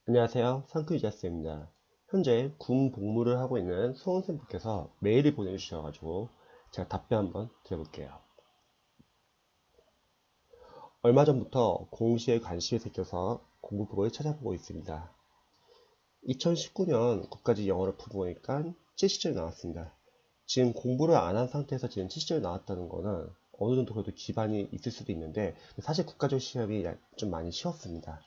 안녕하세요. 상크유자스입니다. 현재 군 복무를 하고 있는 수험생분께서 메일을 보내주셔가지고 제가 답변 한번 드려볼게요. 얼마 전부터 공시에 관심이 생겨서 공부법을 찾아보고 있습니다. 2019년 국가직 영어를 풀어보니까 70점이 나왔습니다. 지금 공부를 안 한 상태에서 지금 70점이 나왔다는 거는 어느 정도 그래도 기반이 있을 수도 있는데 사실 국가직 시험이 좀 많이 쉬웠습니다.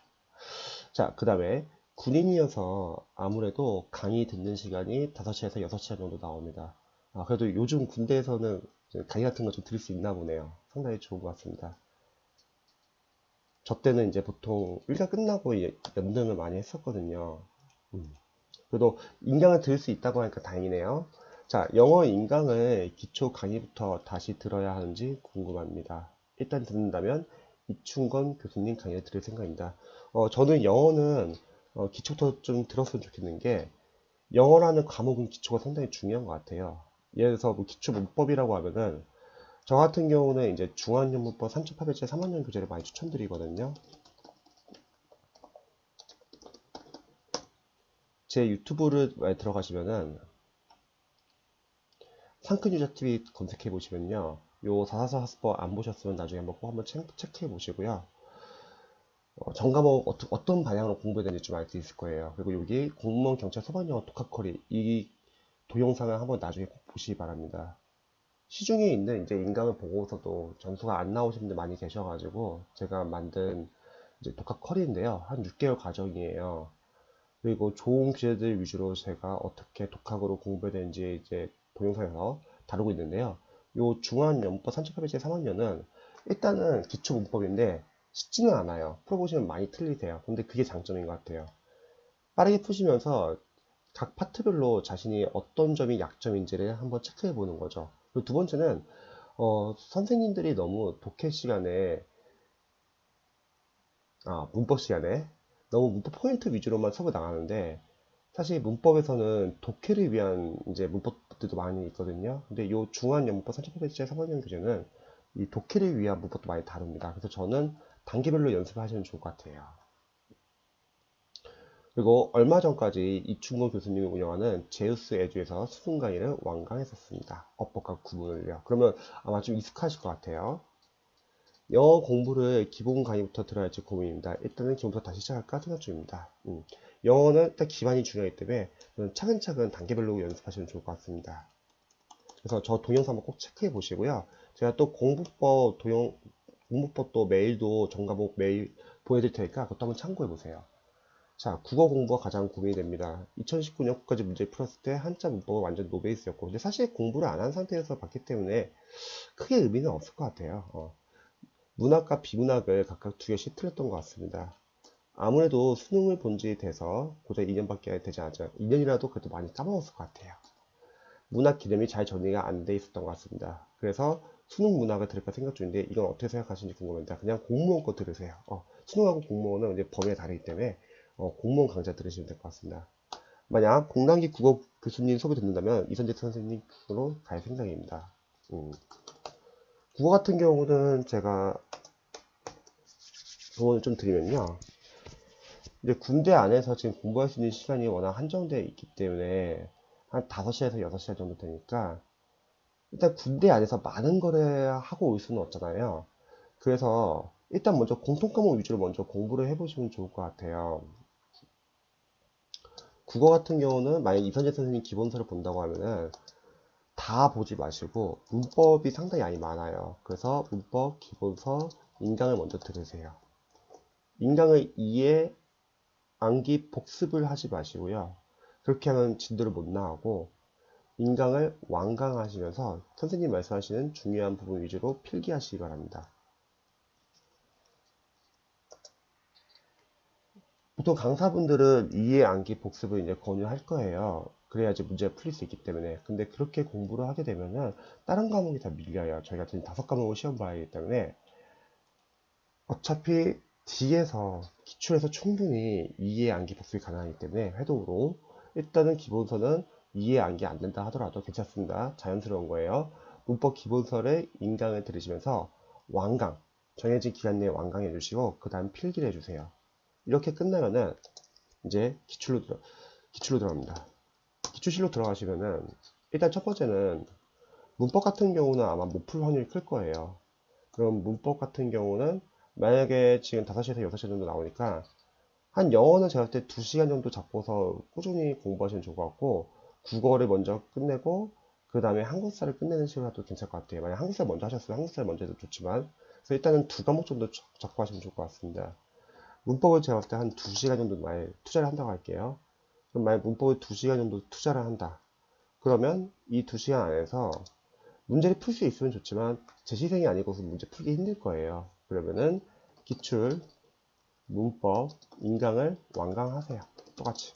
자, 그 다음에 군인이어서 아무래도 강의 듣는 시간이 5시에서 6시간 정도 나옵니다. 그래도 요즘 군대에서는 강의 같은 거 좀 들을 수 있나 보네요. 상당히 좋은 것 같습니다. 저 때는 이제 보통 일과 끝나고 연등을 많이 했었거든요. 음. 그래도 인강을 들을 수 있다고 하니까 다행이네요. 자, 영어 인강을 기초 강의부터 다시 들어야 하는지 궁금합니다. 일단 듣는다면 이충건 교수님 강의를 들을 생각입니다. 저는 영어는 기초부터 좀 들었으면 좋겠는 게 영어라는 과목은 기초가 상당히 중요한 것 같아요. 예를 들어서 뭐 기초 문법이라고 하면은 저 같은 경우는 이제 중앙연문법 3.8배째 3학년 교재를 많이 추천드리거든요. 제 유튜브를 많이 들어가시면은 상크유자TV 검색해 보시면요. 요 444 학습법 안 보셨으면 나중에 한번 꼭 한번 체크해 보시고요. 전과목 어떤 방향으로 공부해야 되는지 좀 알 수 있을 거예요. 그리고 여기 공무원 경찰 소방영어 독학커리 이 동영상을 한번 나중에 꼭 보시기 바랍니다. 시중에 있는 이제 인강을 보고서도 점수가 안 나오신 분들 많이 계셔가지고 제가 만든 이제 독학 컬인데요. 한 6개월 과정이에요. 그리고 좋은 기재들 위주로 제가 어떻게 독학으로 공부해야 되는지 이제 동영상에서 다루고 있는데요. 요 중앙연법 3.8배제 3학년은 일단은 기초 문법인데 쉽지는 않아요. 풀어보시면 많이 틀리세요. 근데 그게 장점인 것 같아요. 빠르게 푸시면서 각 파트별로 자신이 어떤 점이 약점인지를 한번 체크해 보는 거죠. 그리고 두 번째는 선생님들이 너무 독해 시간에, 문법 시간에 너무 문법 포인트 위주로만 수업을 나가는데 사실 문법에서는 독해를 위한 이제 문법들도 많이 있거든요. 근데 요 중앙연문법 3.8배째 3학년 교재는 이 독해를 위한 문법도 많이 다룹니다. 그래서 저는 단계별로 연습하시면 좋을 것 같아요. 그리고 얼마 전까지 이충건 교수님이 운영하는 제우스 에듀에서 수능 강의를 완강했었습니다. 어법과 구문을요. 그러면 아마 좀 익숙하실 것 같아요. 영어 공부를 기본 강의부터 들어야 할지 고민입니다. 일단은 기본부터 다시 시작할까 생각 중입니다. 영어는 일단 기반이 중요하기 때문에 차근차근 단계별로 연습하시면 좋을 것 같습니다. 그래서 저 동영상 한번 꼭 체크해 보시고요. 제가 또 공부법 또 메일도 전과목 메일 보내드릴 테니까 그것도 한번 참고해 보세요. 자, 국어 공부가 가장 고민이 됩니다. 2019년 국가지 문제 풀었을 때 한자 문법은 완전 노베이스였고, 근데 사실 공부를 안 한 상태에서 봤기 때문에 크게 의미는 없을 것 같아요. 문학과 비문학을 각각 2개씩 틀렸던 것 같습니다. 아무래도 수능을 본 지 돼서 고작 2년밖에 되지 않았죠. 2년이라도 그래도 많이 까먹었을 것 같아요. 문학 개념이 잘 정리가 안 돼 있었던 것 같습니다. 그래서 수능 문학을 들을까 생각 중인데 이건 어떻게 생각하시는지 궁금합니다. 그냥 공무원 거 들으세요. 수능하고 공무원은 이제 범위가 다르기 때문에 공무원 강좌 들으시면 될 것 같습니다. 만약 공단기 국어 교수님 수업을 듣는다면 이선재 선생님으로 갈 생각입니다. 국어 같은 경우는 제가 조언을 좀 드리면요. 이제 군대 안에서 지금 공부할 수 있는 시간이 워낙 한정되어 있기 때문에 한 5시에서 6시간 정도 되니까 일단 군대 안에서 많은 거를 하고 올 수는 없잖아요. 그래서 일단 먼저 공통 과목 위주로 먼저 공부를 해보시면 좋을 것 같아요. 국어 같은 경우는 만약 이선재 선생님 기본서를 본다고 하면은 다 보지 마시고 문법이 상당히 많이 많아요. 그래서 문법, 기본서, 인강을 먼저 들으세요. 인강을 이해, 암기, 복습을 하지 마시고요. 그렇게 하면 진도를 못 나가고 인강을 완강하시면서 선생님 말씀하시는 중요한 부분 위주로 필기하시기 바랍니다. 보통 강사분들은 이해, 암기, 복습을 이제 권유할 거예요. 그래야지 문제가 풀릴 수 있기 때문에. 근데 그렇게 공부를 하게 되면은 다른 과목이 다 밀려요. 저희가 지금 5과목을 시험 봐야 하기 때문에 어차피 뒤에서 기출에서 충분히 이해, 암기, 복습이 가능하기 때문에 회독으로 일단은 기본서는 이해, 암기 안 된다 하더라도 괜찮습니다. 자연스러운 거예요. 문법 기본서를 인강을 들으시면서 완강, 정해진 기간 내에 완강해 주시고 그 다음 필기를 해주세요. 이렇게 끝나면은 이제 기출로 들어갑니다. 기출실로 들어가시면은 일단 첫 번째는 문법 같은 경우는 아마 못 풀 확률이 클 거예요. 그럼 문법 같은 경우는 만약에 지금 5시에서 6시 정도 나오니까 한 영어는 제가 볼 때 2시간 정도 잡고서 꾸준히 공부하시면 좋을 것 같고, 국어를 먼저 끝내고 그 다음에 한국사를 끝내는 식으로 해도 괜찮을 것 같아요. 만약 한국사 먼저 하셨으면 한국사를 먼저 해도 좋지만, 그래서 일단은 2과목 정도 잡고 하시면 좋을 것 같습니다. 문법을 제가 봤을 때 한 2시간 정도 만약 투자를 한다고 할게요. 그럼 만약 문법을 2시간 정도 투자를 한다. 그러면 이 2시간 안에서 문제를 풀 수 있으면 좋지만 재시생이 아니고서 문제 풀기 힘들 거예요. 그러면은 기출, 문법, 인강을 완강하세요. 똑같이.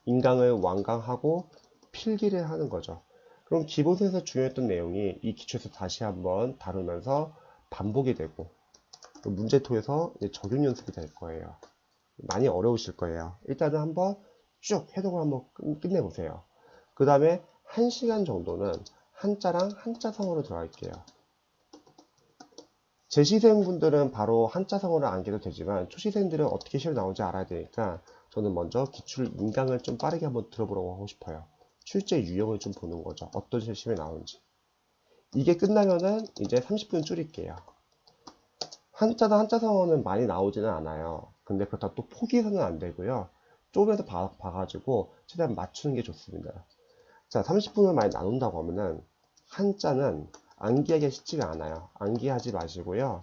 인강을 완강하고 필기를 하는 거죠. 그럼 기본서에서 중요했던 내용이 이 기출에서 다시 한번 다루면서 반복이 되고 문제통에서 적용 연습이 될 거예요. 많이 어려우실 거예요. 일단은 한번 쭉 해독을 한번 끝내보세요. 그 다음에 1시간 정도는 한자랑 한자성어로 들어갈게요. 재시생분들은 바로 한자성어를 안겨도 되지만 초시생들은 어떻게 시험 나오는지 알아야 되니까 저는 먼저 기출 인강을 좀 빠르게 한번 들어보려고 하고 싶어요. 출제 유형을 좀 보는 거죠. 어떤 시험이 나오는지. 이게 끝나면은 이제 30분 줄일게요. 한자나 한자성어는 많이 나오지는 않아요. 근데 그렇다고 또 포기해서는 안 되고요. 쪼개서 봐가지고 최대한 맞추는 게 좋습니다. 자, 30분을 많이 나눈다고 하면은 한자는 암기하기가 쉽지가 않아요. 암기하지 마시고요.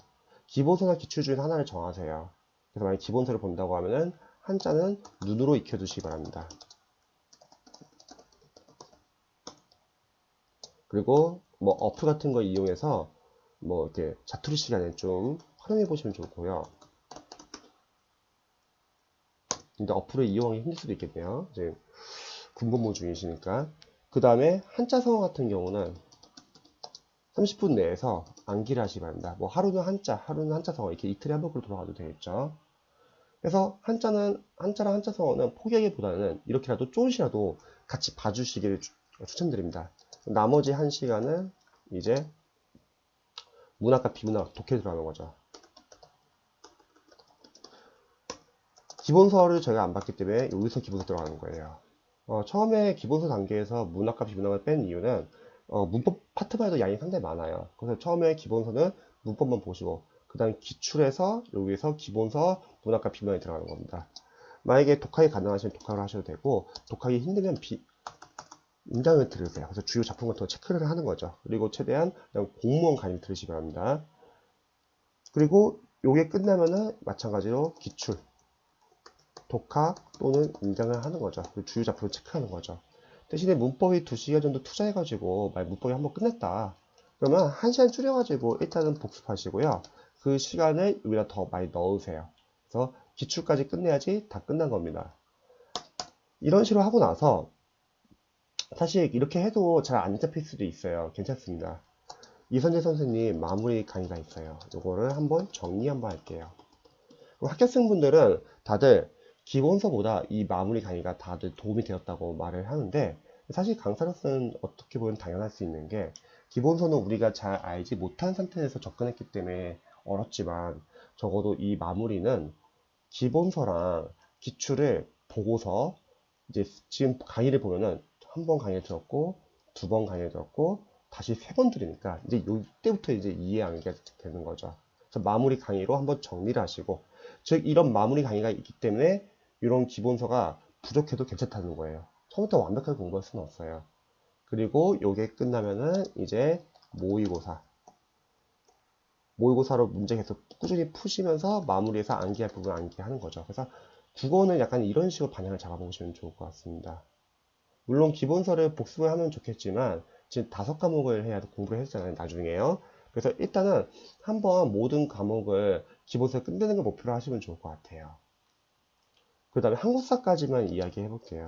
기본서나 기출 중에 하나를 정하세요. 그래서 만약 기본서를 본다고 하면은 한자는 눈으로 익혀두시기 바랍니다. 그리고 뭐 어플 같은 거 이용해서 뭐 이렇게 자투리 시간에 좀 활용해 보시면 좋고요. 근데 어플을 이용하기 힘들 수도 있겠네요. 이제 군복무 중이시니까. 그 다음에 한자성어 같은 경우는 30분 내에서 암기를 하시기 바랍니다. 뭐 하루는 한자, 하루는 한자성어 이렇게 이틀에 한 번으로 돌아가도 되겠죠. 그래서 한자랑 한자성어는 포기하기보다는 이렇게라도 조금씩이라도 같이 봐주시기를 추천드립니다. 나머지 1시간은 이제 문학과 비문학 독해에 들어가는 거죠. 기본서를 저희가 안 봤기 때문에 여기서 기본서 들어가는 거예요. 처음에 기본서 단계에서 문학과 비문학을 뺀 이유는 문법 파트만 해도 양이 상당히 많아요. 그래서 처음에 기본서는 문법만 보시고 그 다음 기출에서 여기서 기본서 문학과 비문학이 들어가는 겁니다. 만약에 독학이 가능하시면 독학을 하셔도 되고 독학이 힘들면 인강을 들으세요. 그래서 주요 작품 같은 거 체크를 하는 거죠. 그리고 최대한 그냥 공무원 강의 들으시기 바랍니다. 그리고 요게 끝나면은 마찬가지로 기출, 독학 또는 인강을 하는 거죠. 그리고 주요 작품을 체크하는 거죠. 대신에 문법이 2시간 정도 투자해가지고 문법이 한번 끝냈다. 그러면 1시간 줄여가지고 일단은 복습하시고요. 그 시간을 여기다 더 많이 넣으세요. 그래서 기출까지 끝내야지 다 끝난 겁니다. 이런 식으로 하고 나서 사실 이렇게 해도 잘 안 잡힐 수도 있어요. 괜찮습니다. 이선재 선생님 마무리 강의가 있어요. 이거를 한번 정리 한번 할게요. 합격생분들은 다들 기본서보다 이 마무리 강의가 다들 도움이 되었다고 말을 하는데 사실 강사로서는 어떻게 보면 당연할 수 있는 게 기본서는 우리가 잘 알지 못한 상태에서 접근했기 때문에 어렵지만 적어도 이 마무리는 기본서랑 기출을 보고서 이제 지금 강의를 보면은 한 번 강의를 들었고 2번 강의를 들었고 다시 3번 들으니까 이제 이때부터 이제 이해하기가 되는 거죠. 그래서 마무리 강의로 한번 정리를 하시고 즉 이런 마무리 강의가 있기 때문에 이런 기본서가 부족해도 괜찮다는 거예요. 처음부터 완벽하게 공부할 수는 없어요. 그리고 요게 끝나면은 이제 모의고사 모의고사로 문제 계속 꾸준히 푸시면서 마무리해서 암기할 부분 암기하는 거죠. 그래서 국어는 약간 이런 식으로 방향을 잡아보시면 좋을 것 같습니다. 물론 기본서를 복습을 하면 좋겠지만 지금 5과목을 해야 공부를 했잖아요. 나중에요. 그래서 일단은 한번 모든 과목을 기본서 끝내는 걸 목표로 하시면 좋을 것 같아요. 그 다음에 한국사까지만 이야기해 볼게요.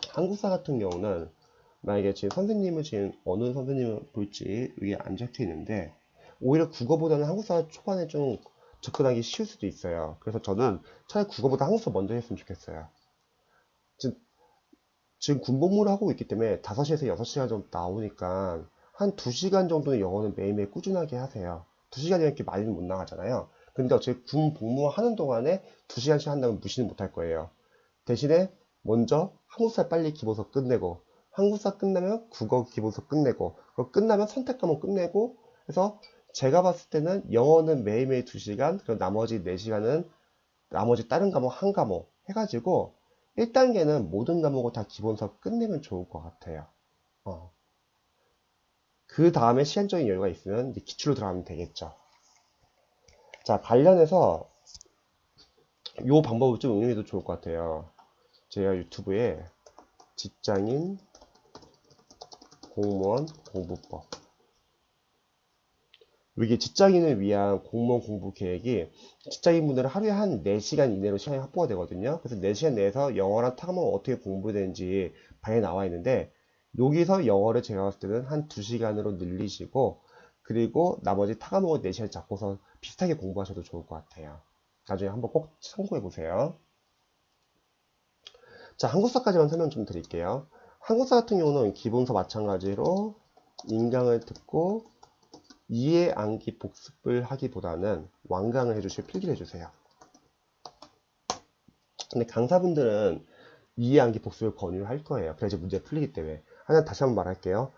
한국사 같은 경우는 만약에 지금 선생님은 지금 어느 선생님을 볼지 여기 안 적혀 있는데 오히려 국어보다는 한국사 초반에 좀 접근하기 쉬울 수도 있어요. 그래서 저는 차라리 국어보다 한국사 먼저 했으면 좋겠어요. 지금 군복무를 하고 있기 때문에 5시에서 6시간 정도 나오니까 한 2시간 정도는 영어는 매일매일 꾸준하게 하세요. 2시간이면 이렇게 많이는 못 나가잖아요. 근데 어차피 군 복무 하는 동안에 2시간씩 한다면 무시는 못할 거예요. 대신에 먼저 한국사 빨리 기본서 끝내고, 한국사 끝나면 국어 기본서 끝내고, 그거 끝나면 선택 과목 끝내고 해서 제가 봤을 때는 영어는 매일매일 2시간, 그리고 나머지 4시간은 나머지 다른 과목 한 과목 해가지고 1단계는 모든 과목을 다 기본서 끝내면 좋을 것 같아요. 그 다음에 시간적인 여유가 있으면 이제 기출로 들어가면 되겠죠. 자, 관련해서 이 방법을 좀 응용해도 좋을 것 같아요. 제가 유튜브에 직장인 공무원 공부법, 이게 직장인을 위한 공무원 공부 계획이 직장인분들은 하루에 한 4시간 이내로 시간이 확보가 되거든요. 그래서 4시간 내에서 영어랑 타국어를 어떻게 공부되는지 방에 나와 있는데, 여기서 영어를 제가 봤을 때는 한 2시간으로 늘리시고, 그리고 나머지 타과목을 4시간 잡고서 비슷하게 공부하셔도 좋을 것 같아요. 나중에 한번 꼭 참고해 보세요. 자, 한국사까지만 설명 좀 드릴게요. 한국사 같은 경우는 기본서 마찬가지로 인강을 듣고 이해 암기 복습을 하기보다는 완강을 해주시고 필기를 해주세요. 근데 강사분들은 이해 암기 복습을 권유할 거예요. 그래야지 문제 풀리기 때문에. 하나 다시 한번 말할게요.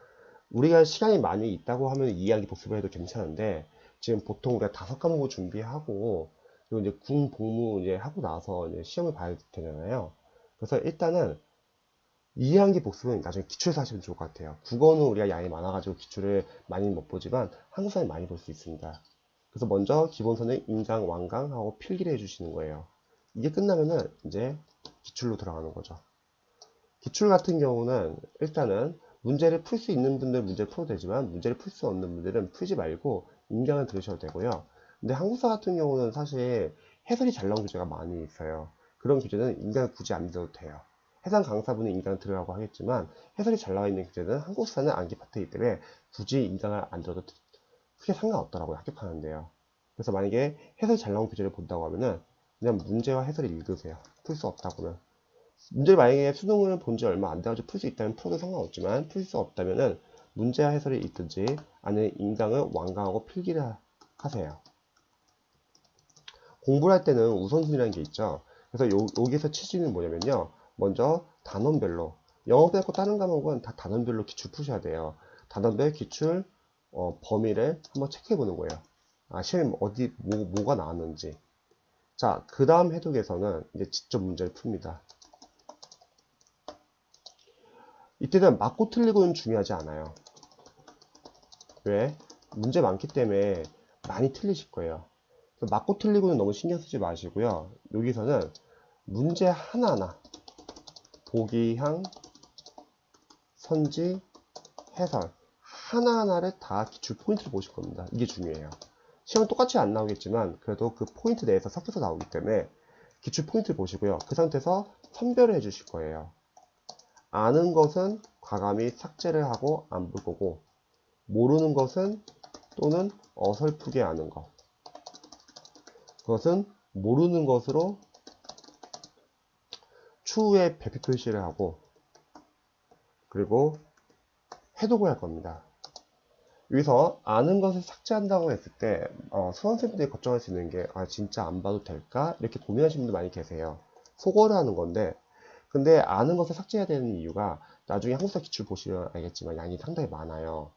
우리가 시간이 많이 있다고 하면 이해 암기 복습을 해도 괜찮은데, 지금 보통 우리가 5과목을 준비하고 그리고 이제 군 복무 이제 하고 나서 이제 시험을 봐야 되잖아요. 그래서 일단은 이해한기 복습은 나중에 기출에서 하시면 좋을 것 같아요. 국어는 우리가 양이 많아가지고 기출을 많이 못 보지만 한국사는 많이 볼 수 있습니다. 그래서 먼저 기본서는 인강, 완강하고 필기를 해주시는 거예요. 이게 끝나면은 이제 기출로 들어가는 거죠. 기출 같은 경우는 일단은 문제를 풀 수 있는 분들은 문제를 풀어도 되지만 문제를 풀 수 없는 분들은 풀지 말고 인강을 들으셔도 되고요. 근데 한국사 같은 경우는 사실 해설이 잘 나온 교재가 많이 있어요. 그런 교재는 인강을 굳이 안 들어도 돼요. 해당 강사분은 인강을 들으라고 하겠지만 해설이 잘 나와 있는 교재는 한국사는 암기 파트이기 때문에 굳이 인강을 안 들어도 크게 상관없더라고요. 합격하는데요. 그래서 만약에 해설이 잘 나온 교재를 본다고 하면은 그냥 문제와 해설을 읽으세요. 풀 수 없다고는. 문제를 만약에 수능을 본 지 얼마 안 돼가지고 풀 수 있다면 풀어도 상관없지만 풀 수 없다면은 문제와 해설을 읽든지 아니면 인강을 완강하고 필기를 하세요. 공부를 할 때는 우선순위라는 게 있죠. 그래서 여기서 취지는 뭐냐면요. 먼저 단원별로, 영어 빼고 다른 과목은 다 단원별로 기출 푸셔야 돼요. 단원별 기출 범위를 한번 체크해 보는 거예요. 시험에 어디 뭐가 나왔는지. 자, 그 다음 해독에서는 이제 직접 문제를 풉니다. 이때는 맞고 틀리고는 중요하지 않아요. 왜? 문제 많기 때문에 많이 틀리실 거예요. 맞고 틀리고는 너무 신경 쓰지 마시고요. 여기서는 문제 하나하나 보기형, 선지, 해설 하나하나를 다 기출 포인트를 보실 겁니다. 이게 중요해요. 시험은 똑같이 안 나오겠지만 그래도 그 포인트 내에서 섞여서 나오기 때문에 기출 포인트를 보시고요. 그 상태에서 선별을 해 주실 거예요. 아는 것은 과감히 삭제를 하고 안 볼 거고, 모르는 것은 또는 어설프게 아는 것, 그것은 모르는 것으로 추후에 배표 표시를 하고 그리고 해독을 할 겁니다. 여기서 아는 것을 삭제한다고 했을 때 수험생들이 걱정할 수 있는 게 진짜 안 봐도 될까? 이렇게 고민하시는 분들 많이 계세요. 속어를 하는 건데, 근데 아는 것을 삭제해야 되는 이유가 나중에 한국사 기출 보시면 알겠지만 양이 상당히 많아요.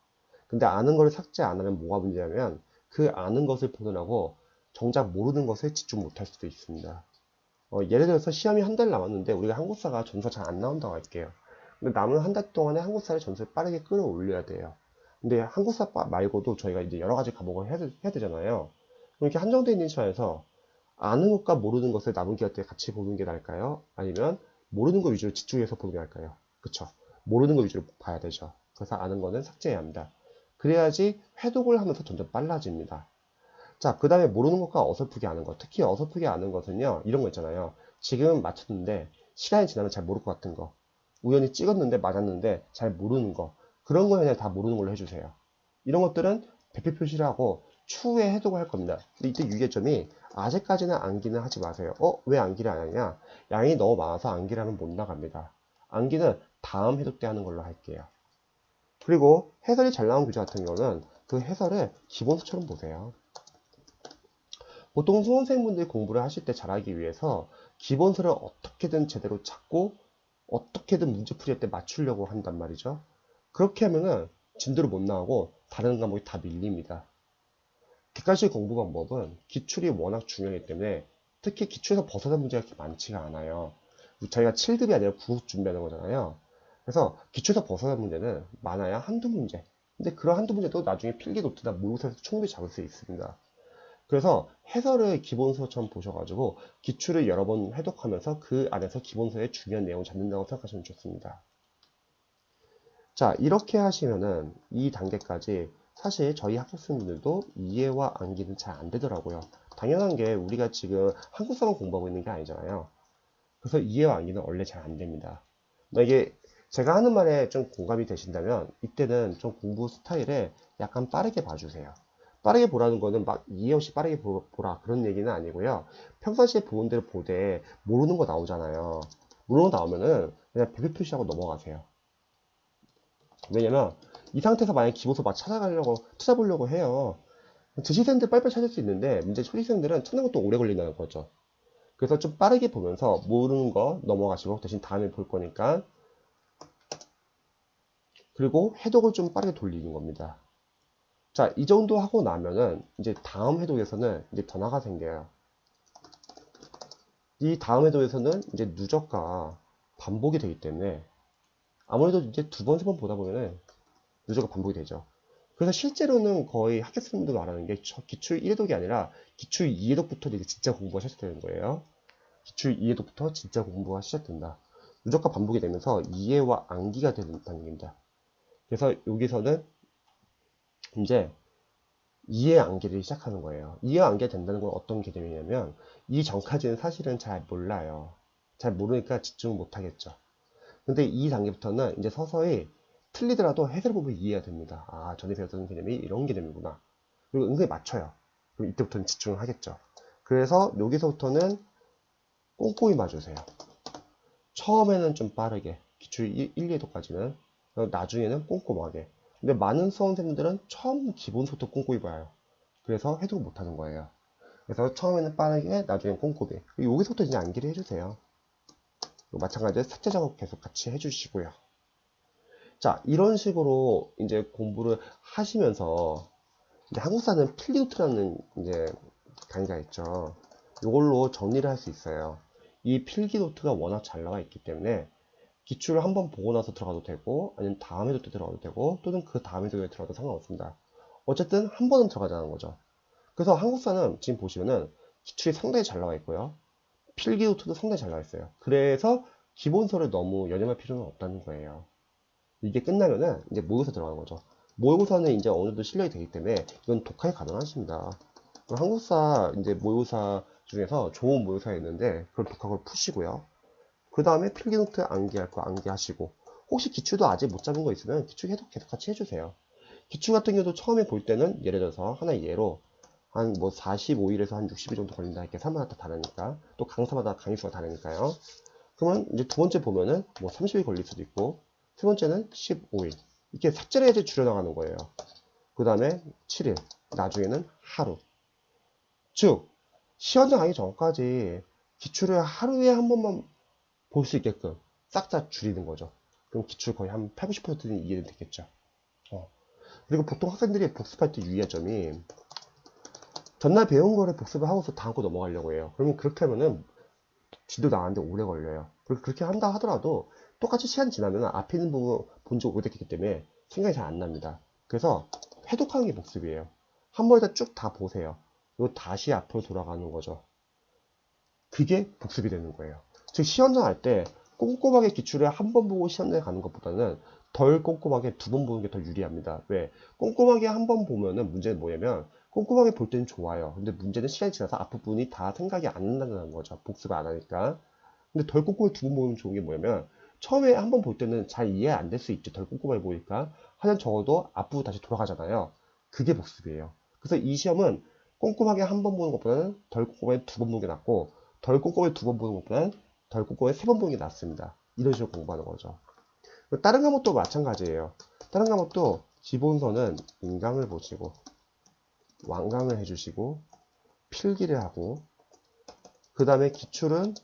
근데 아는 것을 삭제 안 하면 뭐가 문제냐면 그 아는 것을 보느라고 정작 모르는 것에 집중 못할 수도 있습니다. 예를 들어서 시험이 한 달 남았는데 우리가 한국사가 점수가 잘 안 나온다고 할게요. 근데 남은 한 달 동안에 한국사를 점수를 빠르게 끌어올려야 돼요. 근데 한국사 말고도 저희가 이제 여러 가지 과목을 해야 되잖아요. 그럼 이렇게 한정되어 있는 시간에서 아는 것과 모르는 것을 남은 기간 때 같이 보는 게 나을까요? 아니면 모르는 것 위주로 집중해서 보는 게 나을까요? 그쵸? 모르는 것 위주로 봐야 되죠. 그래서 아는 거는 삭제해야 합니다. 그래야지 회독을 하면서 점점 빨라집니다. 자, 그 다음에 모르는 것과 어설프게 아는 것. 특히 어설프게 아는 것은요, 이런 거 있잖아요. 지금은 맞췄는데, 시간이 지나면 잘 모를 것 같은 거. 우연히 찍었는데 맞았는데 잘 모르는 거. 그런 거 그냥 다 모르는 걸로 해주세요. 이런 것들은 배표 표시를 하고 추후에 해독을 할 겁니다. 근데 이때 유의점이 아직까지는 암기는 하지 마세요. 왜 암기를 안 하냐? 양이 너무 많아서 암기를 하면 못 나갑니다. 암기는 다음 해독 때 하는 걸로 할게요. 그리고 해설이 잘 나온 교재 같은 경우는 그 해설을 기본서처럼 보세요. 보통 수험생분들이 공부를 하실 때 잘하기 위해서 기본서를 어떻게든 제대로 찾고 어떻게든 문제풀이할 때 맞추려고 한단 말이죠. 그렇게 하면은 진도를 못 나가고 다른 과목이 다 밀립니다. 객관식 공부 방법은 기출이 워낙 중요하기 때문에 특히 기출에서 벗어난 문제가 그렇게 많지가 않아요. 저희가 7급이 아니라 9급 준비하는 거잖아요. 그래서 기출에서 벗어난 문제는 많아야 한두 문제. 근데 그런 한두 문제도 나중에 필기 노트나 모의고사에서 충분히 잡을 수 있습니다. 그래서 해설을 기본서처럼 보셔가지고 기출을 여러 번 해독하면서 그 안에서 기본서의 중요한 내용을 잡는다고 생각하시면 좋습니다. 자, 이렇게 하시면은 이 단계까지 사실 저희 학생분들도 이해와 암기는 잘 안 되더라고요. 당연한 게 우리가 지금 한국사만 공부하고 있는 게 아니잖아요. 그래서 이해와 암기는 원래 잘 안 됩니다. 이게 제가 하는 말에 좀 공감이 되신다면 이때는 좀 공부 스타일에 약간 빠르게 봐주세요. 빠르게 보라는 거는 막 이해 없이 빠르게 보라 그런 얘기는 아니고요. 평상시에 보는 대로 보되 모르는 거 나오잖아요. 모르는 거 나오면은 그냥 별표 표시하고 넘어가세요. 왜냐면 이 상태에서 만약 기본서 막 찾아보려고 해요. 지시생들 빨리빨리 찾을 수 있는데 문제 초시생들은 찾는 것도 오래 걸린다는 거죠. 그래서 좀 빠르게 보면서 모르는 거 넘어가시고 대신 다음에 볼 거니까 그리고 해독을 좀 빠르게 돌리는 겁니다. 자, 이 정도 하고 나면은 이제 다음 해독에서는 이제 변화가 생겨요. 이 다음 해독에서는 이제 누적과 반복이 되기 때문에 아무래도 이제 두 번, 세 번 보다 보면은 누적과 반복이 되죠. 그래서 실제로는 거의 학교생분들 말하는 게 기출 1회독이 아니라 기출 2회독부터 이제 진짜 공부가 시작되는 거예요. 기출 2회독부터 진짜 공부가 시작된다. 누적과 반복이 되면서 이해와 암기가 되는 단계입니다. 그래서 여기서는 이제 이해 암기를 시작하는 거예요. 이해 암기가 된다는 건 어떤 개념이냐면 이 전까지는 사실은 잘 몰라요. 잘 모르니까 집중을 못 하겠죠. 근데 이 단계부터는 이제 서서히 틀리더라도 해설을 보면 이해가 됩니다. 아, 전에 배웠던 개념이 이런 개념이구나. 그리고 은근히 맞춰요. 그럼 이때부터는 집중을 하겠죠. 그래서 여기서부터는 꼼꼼히 봐주세요. 처음에는 좀 빠르게, 기출 1, 2회도까지는. 나중에는 꼼꼼하게. 근데 많은 수험생들은 처음 기본서부터 꼼꼼히 봐요. 그래서 해독을 못하는 거예요. 그래서 처음에는 빠르게, 나중에는 꼼꼼히. 여기서부터 이제 암기를 해주세요. 마찬가지로 삭제 작업 계속 같이 해주시고요. 자, 이런 식으로 이제 공부를 하시면서 이제 한국사는 필기노트라는 이제 강의가 있죠. 이걸로 정리를 할 수 있어요. 이 필기노트가 워낙 잘 나와 있기 때문에 기출을 한번 보고 나서 들어가도 되고 아니면 다음 해도 들어가도 되고 또는 그 다음 해도 들어가도 상관없습니다. 어쨌든 한 번은 들어가자는 거죠. 그래서 한국사는 지금 보시면은 기출이 상당히 잘 나와 있고요. 필기노트도 상당히 잘 나와 있어요. 그래서 기본서를 너무 연연할 필요는 없다는 거예요. 이게 끝나면은 이제 모의고사 들어가는 거죠. 모의고사는 이제 어느 정도 실력이 되기 때문에 이건 독학이 가능하십니다. 한국사 이제 모의고사 중에서 좋은 모의고사가 있는데 그걸 독학으로 푸시고요. 그 다음에 필기노트 암기할 거 암기하시고 혹시 기출도 아직 못 잡은 거 있으면 기출 계속 같이 해주세요. 기출 같은 경우도 처음에 볼 때는 예를 들어서 하나의 예로 한 뭐 45일에서 한 60일 정도 걸린다 이렇게 사마다 다 다르니까 또 강사마다 강의수가 다르니까요. 그러면 이제 두 번째 보면은 뭐 30일 걸릴 수도 있고 세 번째는 15일 이렇게 삭제를 해서 줄여나가는 거예요. 그 다음에 7일 나중에는 하루 즉 시험장 가기 전까지 기출을 하루에 한 번만 볼 수 있게끔 싹 다 줄이는 거죠. 그럼 기출 거의 한 8, 90%는 이해는 되겠죠. 그리고 보통 학생들이 복습할 때 유의할 점이 전날 배운 거를 복습을 하고서 다음 거 넘어가려고 해요. 그러면 그렇게 하면은 진도 나가는데 오래 걸려요. 그렇게 한다 하더라도 똑같이 시간 지나면 앞에 있는 부분 본 지 오래됐기 때문에 생각이 잘 안 납니다. 그래서 해독하는 게 복습이에요. 한 번에 쭉 다 보세요. 그리고 다시 앞으로 돌아가는 거죠. 그게 복습이 되는 거예요. 즉 시험장 할 때 꼼꼼하게 기출을 한 번 보고 시험장에 가는 것보다는 덜 꼼꼼하게 두 번 보는 게 더 유리합니다. 왜? 꼼꼼하게 한 번 보면은 문제는 뭐냐면 꼼꼼하게 볼 때는 좋아요. 근데 문제는 시간이 지나서 앞부분이 다 생각이 안 난다는 거죠. 복습을 안 하니까. 근데 덜 꼼꼼히 두 번 보면 좋은 게 뭐냐면 처음에 한 번 볼 때는 잘 이해 안 될 수 있죠. 덜 꼼꼼하게 보니까. 하여튼 적어도 앞부분 다시 돌아가잖아요. 그게 복습이에요. 그래서 이 시험은 꼼꼼하게 한 번 보는 것보다는 덜 꼼꼼하게 두 번 보는 게 낫고 덜 꼼꼼하게 두 번 보는 것보다는 덜 꼼꼼하게 세 번 보는 게 낫습니다. 이런 식으로 공부하는 거죠. 다른 과목도 마찬가지예요. 다른 과목도 기본서는 인강을 보시고 완강을 해주시고 필기를 하고, 그 다음에 기출은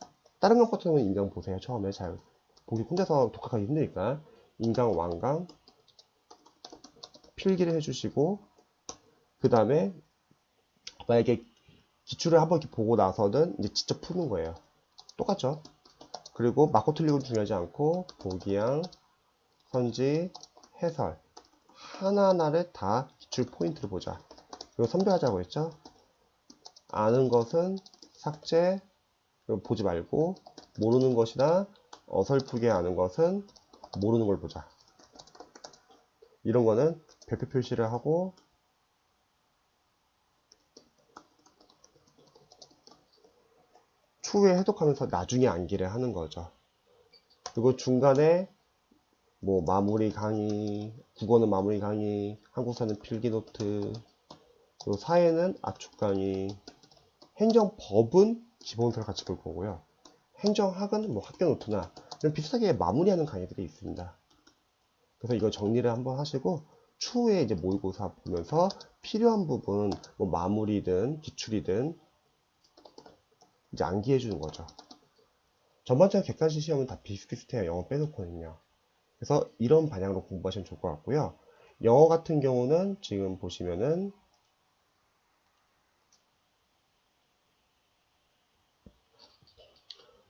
다른 것 같은 경우는 인강 보세요. 처음에 잘 보기 혼자서 독학하기 힘드니까 인강, 완강, 필기를 해주시고, 그 다음에 만약에 기출을 한번 이렇게 보고 나서는 이제 직접 푸는 거예요. 똑같죠? 그리고 맞고 틀리고는 중요하지 않고 보기양, 선지, 해설 하나하나를 다 기출 포인트를 보자. 그리고 선별하자고 했죠? 아는 것은 삭제, 보지 말고 모르는 것이나 어설프게 아는 것은 모르는 걸 보자. 이런 거는 별표 표시를 하고 추후에 해독하면서 나중에 암기를 하는 거죠. 그리고 중간에 뭐 마무리 강의, 국어는 마무리 강의, 한국사는 필기 노트, 그리고 사회는 압축 강의, 행정법은 기본서를 같이 볼 거고요. 행정학은 뭐 학교 노트나 이런 비슷하게 마무리하는 강의들이 있습니다. 그래서 이거 정리를 한번 하시고 추후에 이제 모의고사 보면서 필요한 부분 뭐 마무리든 기출이든 이제 암기해 주는 거죠. 전반적인 객관식 시험은 다 비슷비슷해요. 영어 빼놓고는요. 그래서 이런 방향으로 공부하시면 좋을 것 같고요. 영어 같은 경우는 지금 보시면은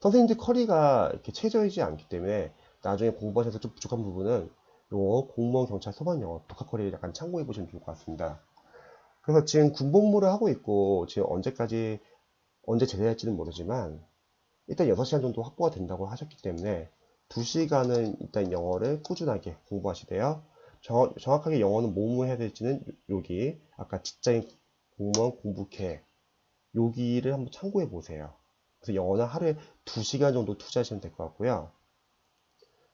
선생님들 커리가 이렇게 채져있지 않기 때문에 나중에 공부하셔서 좀 부족한 부분은 요 공무원, 경찰, 소방 영어 독학 커리를 약간 참고해 보시면 좋을 것 같습니다. 그래서 지금 군복무를 하고 있고 지금 언제 제대할지는 모르지만 일단 6시간 정도 확보가 된다고 하셨기 때문에 2시간은 일단 영어를 꾸준하게 공부하시되요. 정확하게 영어는 뭐뭐 해야 될지는 여기 아까 직장인 공무원 공부 계획 여기를 한번 참고해 보세요. 그래서 영어는 하루에 2시간 정도 투자하시면 될 것 같고요.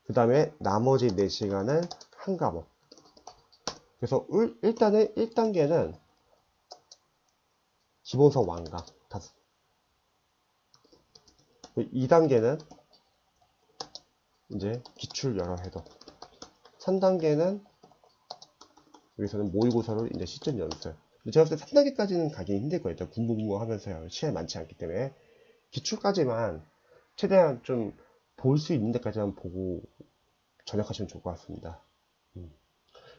그 다음에 나머지 4시간은 한 과목. 그래서 일단은 1단계는 기본서 완강 2단계는 이제 기출 여러 해독. 3단계는 여기서는 모의고사로 이제 시점 연습. 제가 봤을 때 3단계까지는 가기 힘들 거예요. 군복무 하면서요. 시간이 많지 않기 때문에. 기출까지만 최대한 좀 볼 수 있는 데까지만 보고 전역하시면 좋을 것 같습니다.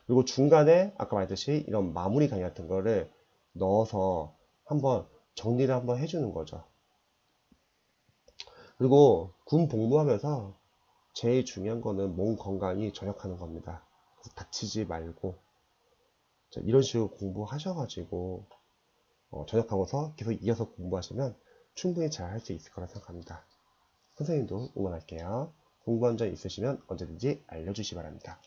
그리고 중간에 아까 말했듯이 이런 마무리 강의 같은 거를 넣어서 한번 정리를 한번 해주는 거죠. 그리고 군 복무하면서 제일 중요한 거는 몸 건강히 전역하는 겁니다. 그래서 다치지 말고 이런 식으로 공부하셔가지고 전역하고서 계속 이어서 공부하시면 충분히 잘 할 수 있을 거라 생각합니다. 선생님도 응원할게요. 궁금한 점 있으시면 언제든지 알려주시기 바랍니다.